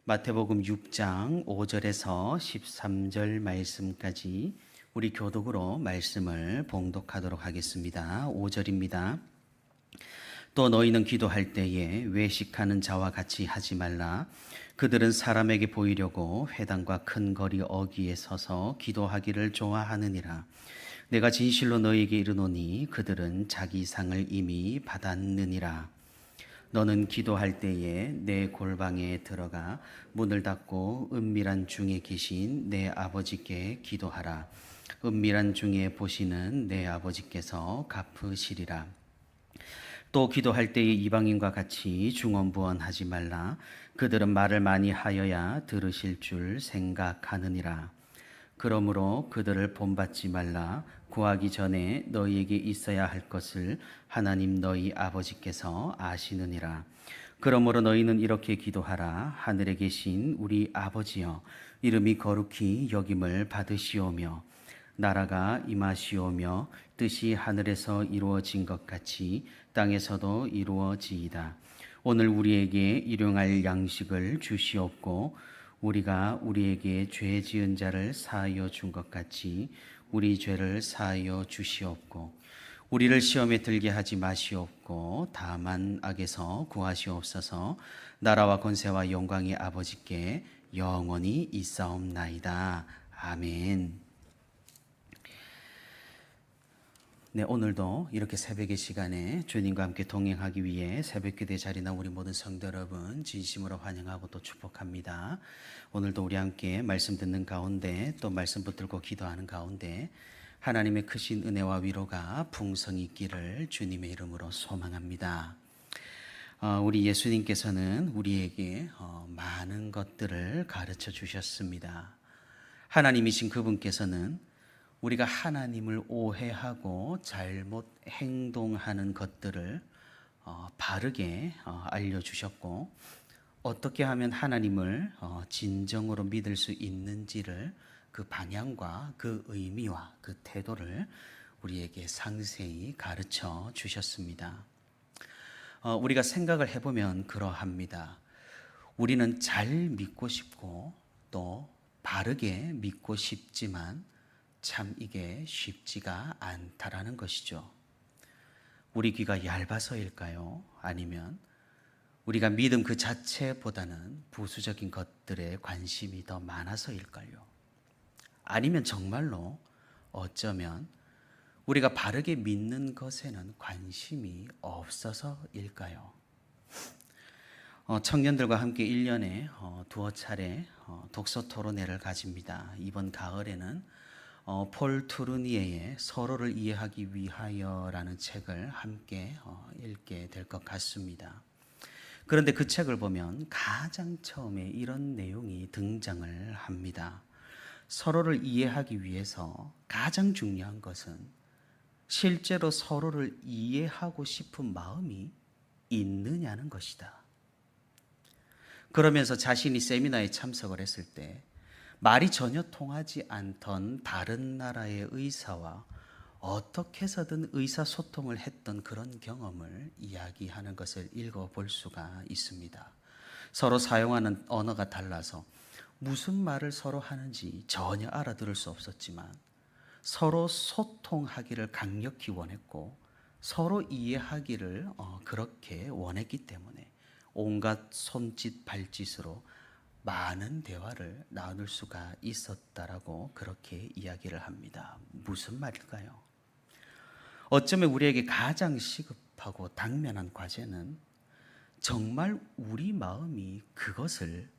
마태복음 6장 5절에서 13절 말씀까지 우리 교독으로 말씀을 봉독하도록 하겠습니다. 5절입니다. 또 너희는 기도할 때에 외식하는 자와 같이 하지 말라. 그들은 사람에게 보이려고 회당과 큰 거리 어귀에 서서 기도하기를 좋아하느니라. 내가 진실로 너희에게 이르노니 그들은 자기 상을 이미 받았느니라. 너는 기도할 때에 내 골방에 들어가 문을 닫고 은밀한 중에 계신 내 아버지께 기도하라. 은밀한 중에 보시는 내 아버지께서 갚으시리라. 또 기도할 때에 이방인과 같이 중언부언하지 말라. 그들은 말을 많이 하여야 들으실 줄 생각하느니라. 그러므로 그들을 본받지 말라. 구하기 전에 너희에게 있어야 할 것을 하나님 너희 아버지께서 아시느니라. 그러므로 너희는 이렇게 기도하라. 하늘에 계신 우리 아버지여, 이름이 거룩히 여김을 받으시오며 나라가 임하시오며 뜻이 하늘에서 이루어진 것 같이 땅에서도 이루어지이다. 오늘 우리에게 일용할 양식을 주시옵고 우리가 우리에게 죄 지은 자를 사하여 준 것 같이 우리 죄를 사하여 주시옵고 우리를 시험에 들게 하지 마시옵고 다만 악에서 구하시옵소서. 나라와 권세와 영광이 아버지께 영원히 있사옵나이다. 아멘. 네, 오늘도 이렇게 새벽의 시간에 주님과 함께 동행하기 위해 새벽기도의 자리에 나온 우리 모든 성도 여러분 진심으로 환영하고 또 축복합니다. 오늘도 우리 함께 말씀 듣는 가운데 또 말씀 붙들고 기도하는 가운데 하나님의 크신 은혜와 위로가 풍성히 있기를 주님의 이름으로 소망합니다. 우리 예수님께서는 우리에게 많은 것들을 가르쳐 주셨습니다. 하나님이신 그분께서는 우리가 하나님을 오해하고 잘못 행동하는 것들을 바르게 알려주셨고 어떻게 하면 하나님을 진정으로 믿을 수 있는지를 그 방향과 그 의미와 그 태도를 우리에게 상세히 가르쳐 주셨습니다. 우리가 생각을 해보면 그러합니다. 우리는 잘 믿고 싶고 또 바르게 믿고 싶지만 참 이게 쉽지가 않다라는 것이죠. 우리 귀가 얇아서일까요? 아니면 우리가 믿음 그 자체보다는 부수적인 것들에 관심이 더 많아서일까요? 아니면 정말로 어쩌면 우리가 바르게 믿는 것에는 관심이 없어서일까요? 청년들과 함께 1년에 두어 차례 독서 토론회를 가집니다. 이번 가을에는 폴 투르니에의 서로를 이해하기 위하여라는 책을 함께 읽게 될 것 같습니다. 그런데 그 책을 보면 가장 처음에 이런 내용이 등장을 합니다. 서로를 이해하기 위해서 가장 중요한 것은 실제로 서로를 이해하고 싶은 마음이 있느냐는 것이다. 그러면서 자신이 세미나에 참석을 했을 때 말이 전혀 통하지 않던 다른 나라의 의사와 어떻게 해서든 의사소통을 했던 그런 경험을 이야기하는 것을 읽어볼 수가 있습니다. 서로 사용하는 언어가 달라서 무슨 말을 서로 하는지 전혀 알아들을 수 없었지만 서로 소통하기를 강력히 원했고 서로 이해하기를 그렇게 원했기 때문에 온갖 손짓 발짓으로 많은 대화를 나눌 수가 있었다라고 그렇게 이야기를 합니다. 무슨 말일까요? 어쩌면 우리에게 가장 시급하고 당면한 과제는 정말 우리 마음이 그것을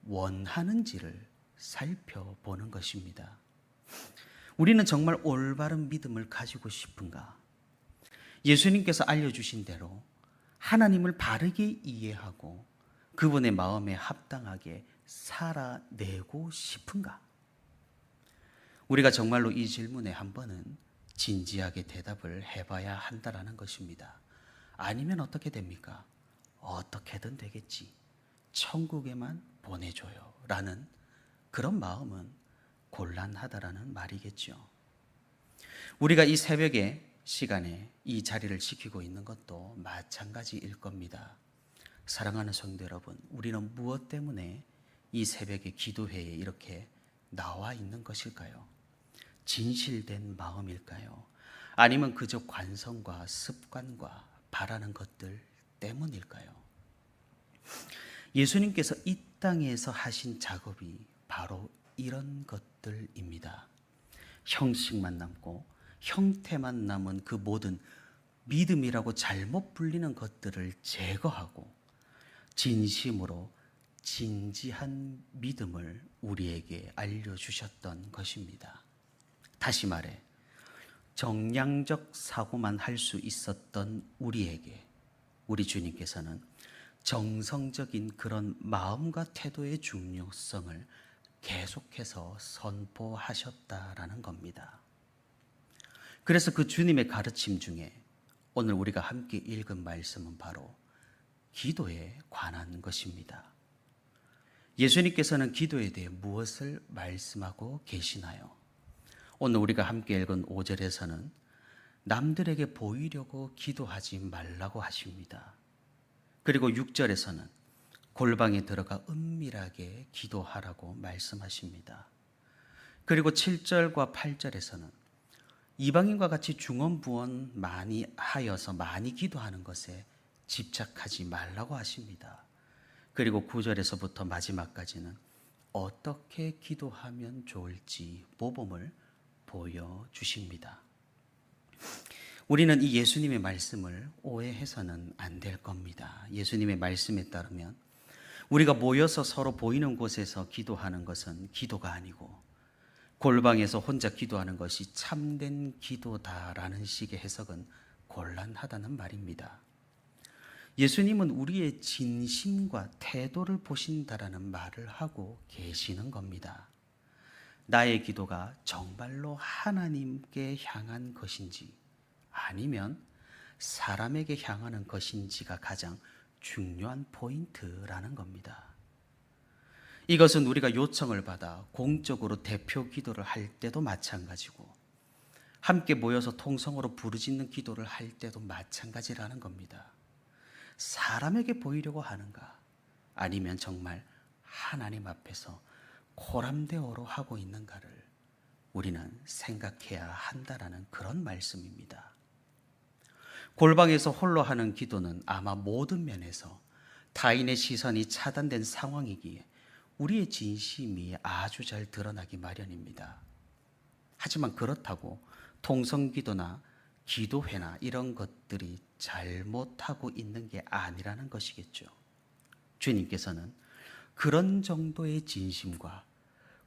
원하는지를 살펴보는 것입니다. 우리는 정말 올바른 믿음을 가지고 싶은가? 예수님께서 알려주신 대로 하나님을 바르게 이해하고 그분의 마음에 합당하게 살아내고 싶은가? 우리가 정말로 이 질문에 한 번은 진지하게 대답을 해봐야 한다라는 것입니다. 아니면 어떻게 됩니까? 어떻게든 되겠지. 천국에만 보내줘요. 라는 그런 마음은 곤란하다라는 말이겠죠. 우리가 이 새벽의 시간에 이 자리를 지키고 있는 것도 마찬가지일 겁니다. 사랑하는 성도 여러분, 우리는 무엇 때문에 이 새벽에 기도회에 이렇게 나와 있는 것일까요? 진실된 마음일까요? 아니면 그저 관성과 습관과 바라는 것들 때문일까요? 예수님께서 이 땅에서 하신 작업이 바로 이런 것들입니다. 형식만 남고 형태만 남은 그 모든 믿음이라고 잘못 불리는 것들을 제거하고 진심으로 진지한 믿음을 우리에게 알려주셨던 것입니다. 다시 말해 정량적 사고만 할 수 있었던 우리에게 우리 주님께서는 정성적인 그런 마음과 태도의 중요성을 계속해서 선포하셨다라는 겁니다. 그래서 그 주님의 가르침 중에 오늘 우리가 함께 읽은 말씀은 바로 기도에 관한 것입니다. 예수님께서는 기도에 대해 무엇을 말씀하고 계시나요? 오늘 우리가 함께 읽은 5절에서는 남들에게 보이려고 기도하지 말라고 하십니다. 그리고 6절에서는 골방에 들어가 은밀하게 기도하라고 말씀하십니다. 그리고 7절과 8절에서는 이방인과 같이 중언부언 많이 하여서 많이 기도하는 것에 집착하지 말라고 하십니다. 그리고 9절에서부터 마지막까지는 어떻게 기도하면 좋을지 모범을 보여주십니다. 우리는 이 예수님의 말씀을 오해해서는 안 될 겁니다. 예수님의 말씀에 따르면 우리가 모여서 서로 보이는 곳에서 기도하는 것은 기도가 아니고 골방에서 혼자 기도하는 것이 참된 기도다라는 식의 해석은 곤란하다는 말입니다. 예수님은 우리의 진심과 태도를 보신다라는 말을 하고 계시는 겁니다. 나의 기도가 정말로 하나님께 향한 것인지 아니면 사람에게 향하는 것인지가 가장 중요한 포인트라는 겁니다. 이것은 우리가 요청을 받아 공적으로 대표 기도를 할 때도 마찬가지고 함께 모여서 통성으로 부르짖는 기도를 할 때도 마찬가지라는 겁니다. 사람에게 보이려고 하는가? 아니면 정말 하나님 앞에서 코람데오로 하고 있는가를 우리는 생각해야 한다라는 그런 말씀입니다. 골방에서 홀로 하는 기도는 아마 모든 면에서 타인의 시선이 차단된 상황이기에 우리의 진심이 아주 잘 드러나기 마련입니다. 하지만 그렇다고 통성기도나 기도회나 이런 것들이 잘못하고 있는 게 아니라는 것이겠죠. 주님께서는 그런 정도의 진심과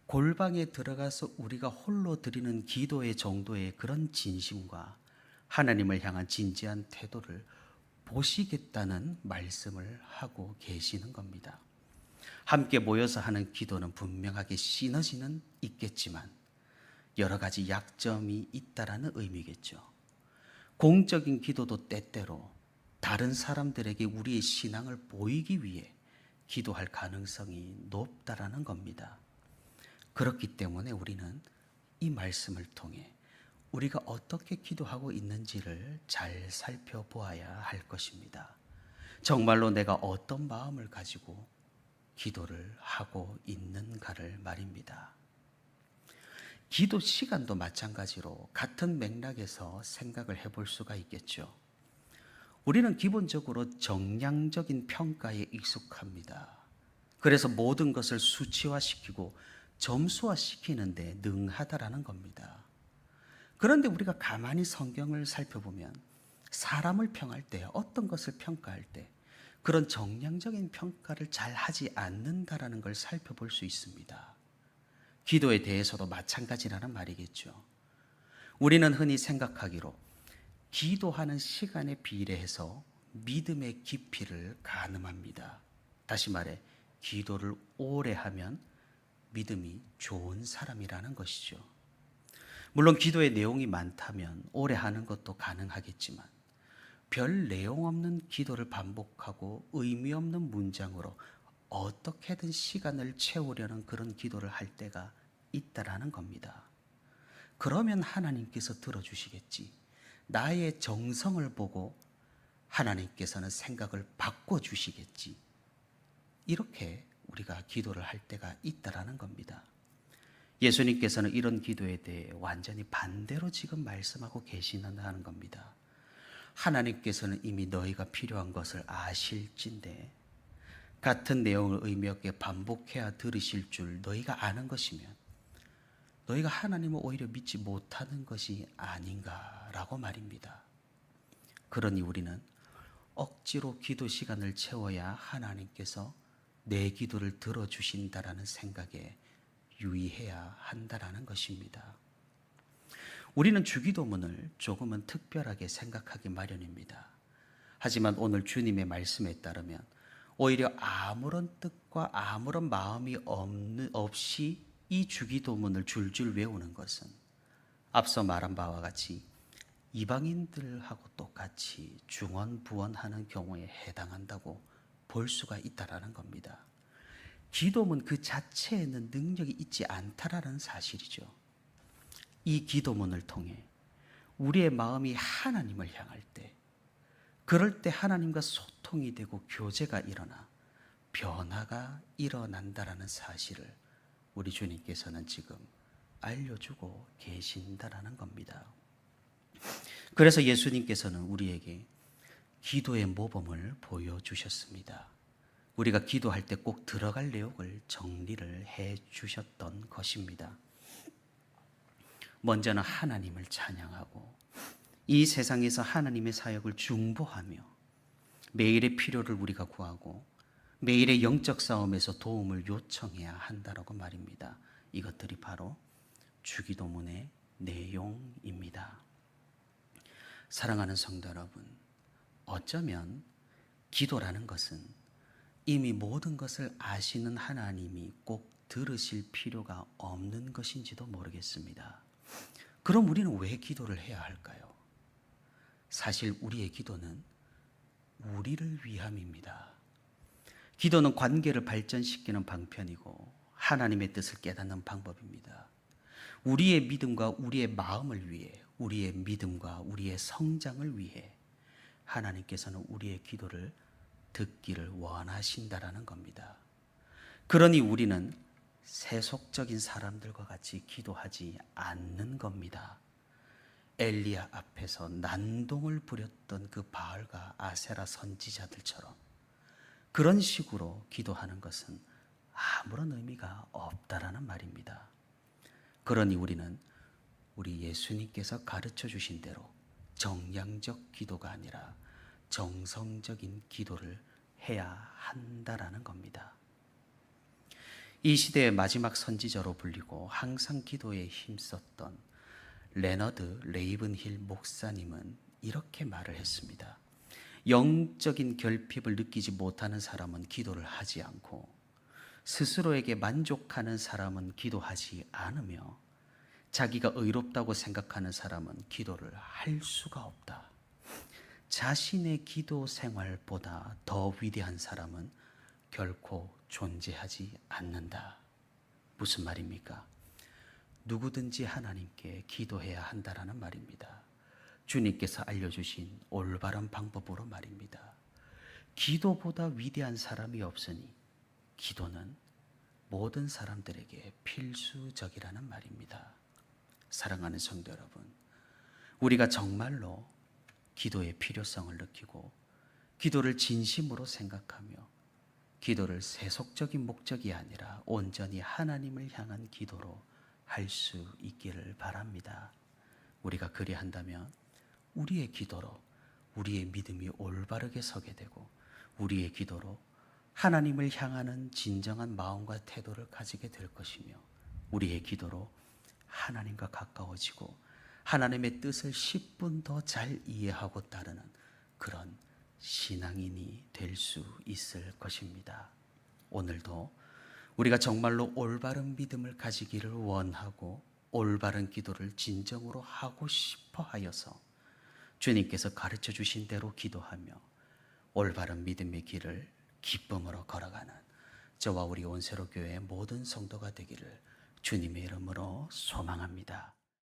골방에 들어가서 우리가 홀로 드리는 기도의 정도의 그런 진심과 하나님을 향한 진지한 태도를 보시겠다는 말씀을 하고 계시는 겁니다. 함께 모여서 하는 기도는 분명하게 시너지는 있겠지만 여러 가지 약점이 있다라는 의미겠죠. 공적인 기도도 때때로 다른 사람들에게 우리의 신앙을 보이기 위해 기도할 가능성이 높다라는 겁니다. 그렇기 때문에 우리는 이 말씀을 통해 우리가 어떻게 기도하고 있는지를 잘 살펴보아야 할 것입니다. 정말로 내가 어떤 마음을 가지고 기도를 하고 있는가를 말입니다. 기도 시간도 마찬가지로 같은 맥락에서 생각을 해볼 수가 있겠죠. 우리는 기본적으로 정량적인 평가에 익숙합니다. 그래서 모든 것을 수치화시키고 점수화시키는데 능하다라는 겁니다. 그런데 우리가 가만히 성경을 살펴보면 사람을 평할 때, 어떤 것을 평가할 때 그런 정량적인 평가를 잘 하지 않는다라는 걸 살펴볼 수 있습니다. 기도에 대해서도 마찬가지라는 말이겠죠. 우리는 흔히 생각하기로 기도하는 시간에 비례해서 믿음의 깊이를 가늠합니다. 다시 말해 기도를 오래 하면 믿음이 좋은 사람이라는 것이죠. 물론 기도의 내용이 많다면 오래 하는 것도 가능하겠지만 별 내용 없는 기도를 반복하고 의미 없는 문장으로 어떻게든 시간을 채우려는 그런 기도를 할 때가 있다라는 겁니다. 그러면 하나님께서 들어주시겠지. 나의 정성을 보고 하나님께서는 생각을 바꿔주시겠지. 이렇게 우리가 기도를 할 때가 있다라는 겁니다. 예수님께서는 이런 기도에 대해 완전히 반대로 지금 말씀하고 계시는다는 겁니다. 하나님께서는 이미 너희가 필요한 것을 아실진데 같은 내용을 의미 없게 반복해야 들으실 줄 너희가 아는 것이면 너희가 하나님을 오히려 믿지 못하는 것이 아닌가라고 말입니다. 그러니 우리는 억지로 기도 시간을 채워야 하나님께서 내 기도를 들어주신다라는 생각에 유의해야 한다라는 것입니다. 우리는 주기도문을 조금은 특별하게 생각하기 마련입니다. 하지만 오늘 주님의 말씀에 따르면 오히려 아무런 뜻과 아무런 마음이 없이 이 주기도문을 줄줄 외우는 것은 앞서 말한 바와 같이 이방인들하고 똑같이 중언부언하는 경우에 해당한다고 볼 수가 있다라는 겁니다. 기도문 그 자체에는 능력이 있지 않다라는 사실이죠. 이 기도문을 통해 우리의 마음이 하나님을 향할 때, 그럴 때 하나님과 소통이 되고 교제가 일어나 변화가 일어난다라는 사실을 우리 주님께서는 지금 알려주고 계신다라는 겁니다. 그래서 예수님께서는 우리에게 기도의 모범을 보여주셨습니다. 우리가 기도할 때 꼭 들어갈 내용을 정리를 해 주셨던 것입니다. 먼저는 하나님을 찬양하고 이 세상에서 하나님의 사역을 중보하며 매일의 필요를 우리가 구하고 매일의 영적 싸움에서 도움을 요청해야 한다라고 말입니다. 이것들이 바로 주기도문의 내용입니다. 사랑하는 성도 여러분, 어쩌면 기도라는 것은 이미 모든 것을 아시는 하나님이 꼭 들으실 필요가 없는 것인지도 모르겠습니다. 그럼 우리는 왜 기도를 해야 할까요? 사실 우리의 기도는 우리를 위함입니다. 기도는 관계를 발전시키는 방편이고 하나님의 뜻을 깨닫는 방법입니다. 우리의 믿음과 우리의 마음을 위해, 우리의 믿음과 우리의 성장을 위해 하나님께서는 우리의 기도를 듣기를 원하신다라는 겁니다. 그러니 우리는 세속적인 사람들과 같이 기도하지 않는 겁니다. 엘리야 앞에서 난동을 부렸던 그 바알과 아세라 선지자들처럼 그런 식으로 기도하는 것은 아무런 의미가 없다라는 말입니다. 그러니 우리는 우리 예수님께서 가르쳐 주신 대로 정량적 기도가 아니라 정성적인 기도를 해야 한다라는 겁니다. 이 시대의 마지막 선지자로 불리고 항상 기도에 힘썼던 레너드 레이븐힐 목사님은 이렇게 말을 했습니다. 영적인 결핍을 느끼지 못하는 사람은 기도를 하지 않고 스스로에게 만족하는 사람은 기도하지 않으며 자기가 의롭다고 생각하는 사람은 기도를 할 수가 없다. 자신의 기도 생활보다 더 위대한 사람은 결코 존재하지 않는다. 무슨 말입니까? 누구든지 하나님께 기도해야 한다라는 말입니다. 주님께서 알려주신 올바른 방법으로 말입니다. 기도보다 위대한 사람이 없으니 기도는 모든 사람들에게 필수적이라는 말입니다. 사랑하는 성도 여러분, 우리가 정말로 기도의 필요성을 느끼고 기도를 진심으로 생각하며 기도를 세속적인 목적이 아니라 온전히 하나님을 향한 기도로 할 수 있기를 바랍니다. 우리가 그리한다면 우리의 기도로 우리의 믿음이 올바르게 서게 되고 우리의 기도로 하나님을 향하는 진정한 마음과 태도를 가지게 될 것이며 우리의 기도로 하나님과 가까워지고 하나님의 뜻을 10분 더 잘 이해하고 따르는 그런 신앙인이 될 수 있을 것입니다. 오늘도 우리가 정말로 올바른 믿음을 가지기를 원하고 올바른 기도를 진정으로 하고 싶어 하여서 주님께서 가르쳐 주신 대로 기도하며 올바른 믿음의 길을 기쁨으로 걸어가는 저와 우리 온세로 교회의 모든 성도가 되기를 주님의 이름으로 소망합니다.